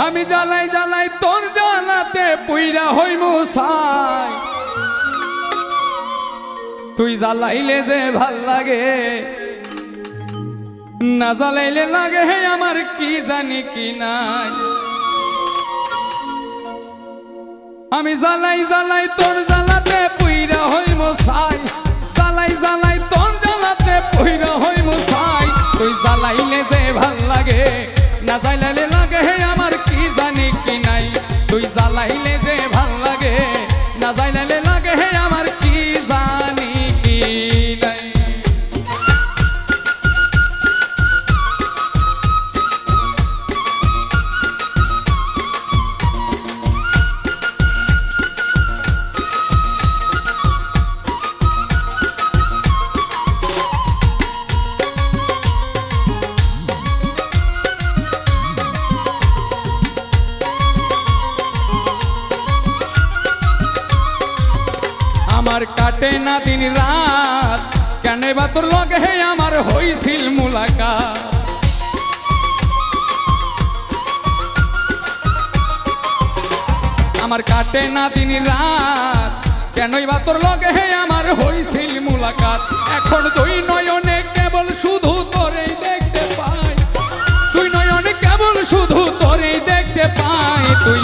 আমি জ্বালাই জ্বালাই তোর জ্বালাতে পুইরা হইমু ছাই তুই জ্বালাইলে যে ভাল লাগে না জ্বালাইলে লাগে হে আমার কি জানি কি নাই আমি জ্বালাই জ্বালাই তোর জ্বালাতে পুইরা হইমু ছাই জ্বালাই জ্বালাই তোর জ্বালাতে পুইরা হইমু ছাই তুই জ্বালাইলে যে ভাল লাগে না জ্বালাইলে লাগে হে আমার কি জানি কি নাই তুই জ্বালাইলে যে ভাল লাগে না জ্বালাইলে লাগে হে আমার কি জানি কি নাই আমার কাটে না দিন রাত কেন বা তোর লগে হে আমার হইছিল মুলাকাত আমার কাটে না দিন রাত কেন বা তোর লগে হে আমার হইছিল মুলাকাত এখন দুই নয়নে কেবল শুধু তোরেই দেখতে পাই দুই নয়নে কেবল শুধু তোরেই দেখতে পাই তুই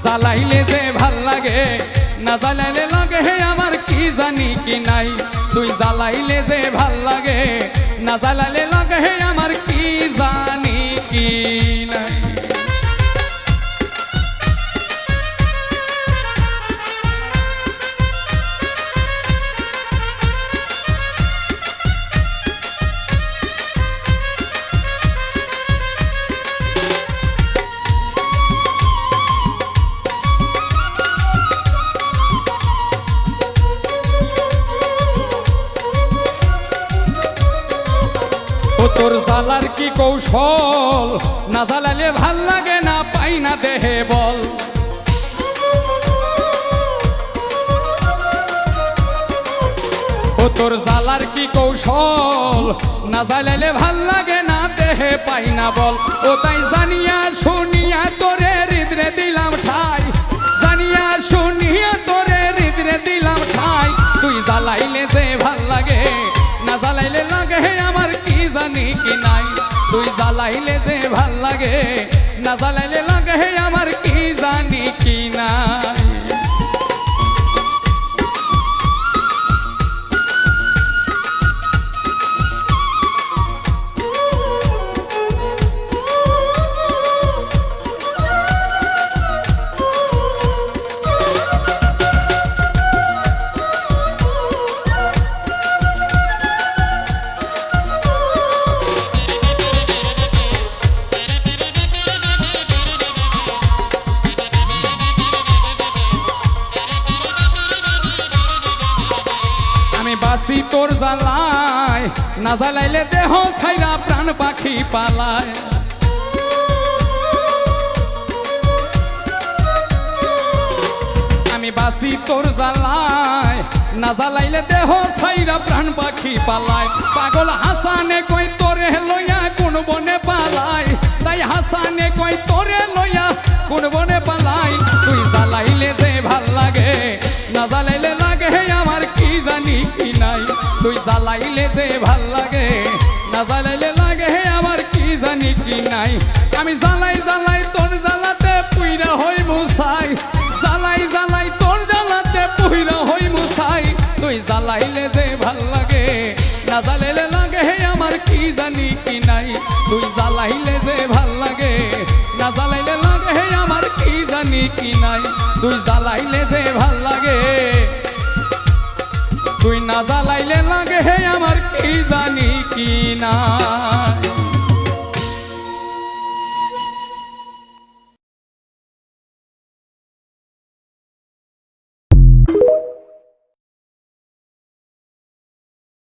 জ্বালাইলে যে ভাল লাগে না জ্বালাইলে লাগে হে আমার কি জানি কি নাই তুই জ্বালাইলে যে ভাল লাগে না জ্বালাইলে লাগে হে আমার কি জানি কি নাই তোর জ্বালার কি কৌশল না জ্বালালে ভাল লাগে না পাই না দেহে বল ও তোর জ্বালার কি কৌশল না জ্বালালে ভাল লাগে না দেহে পাই না বল ও তাই জানিয়া শুনিয়া তোরে হৃদরে দিলাম ঠাই জানিয়া শুনিয়া তোরে হৃদরে দিলাম ঠাই তুই জ্বালাইলে যে ভাল লাগে না জ্বালাইলে লাগে আমার কি জানি কি নাই তুই জ্বালাইলে যে ভাল লাগে না জ্বালাইলে লাগে আমার কি জানি কি নাই বাসি তোর জ্বালায় না জ্বালাইলে দেহ ছাইরা প্রাণ পাখি পালায় আমি বাসি তোর জ্বালায় না জ্বালাইলে দেহ ছাইরা প্রাণ পাখি পালায় পাগল হাসানে কই তোরে লইয়া কোন বনে পালায় তাই হাসানে কই তোরে লইয়া কোন বনে পালায় তুই জ্বালাইলে যে ভাল লাগে না জ্বালাইলে লাগে আমার কি জানি কি নাই তুই জ্বালাইলে যে ভাল লাগে না জ্বালাইলে লাগে আমার কি জানি কি নাই আমি জ্বালাই জ্বালাই তোর জ্বালাতে পুইরা হই মুছাই জ্বালাই জ্বালাই তোর জ্বালাতে পুইরা হই মুছাই তুই জ্বালাইলে যে ভাল লাগে না জ্বালাইলে লাগে আমার কি জানি কি নাই তুই জ্বালাইলে যে ভাল লাগে না জ্বালাইলে লাগে আমার কি জানি কি নাই তুই জ্বালাইলে যে ভাল লাগে তুই না জ্বালাইলে লাগে আমার কি জানি কি নাই।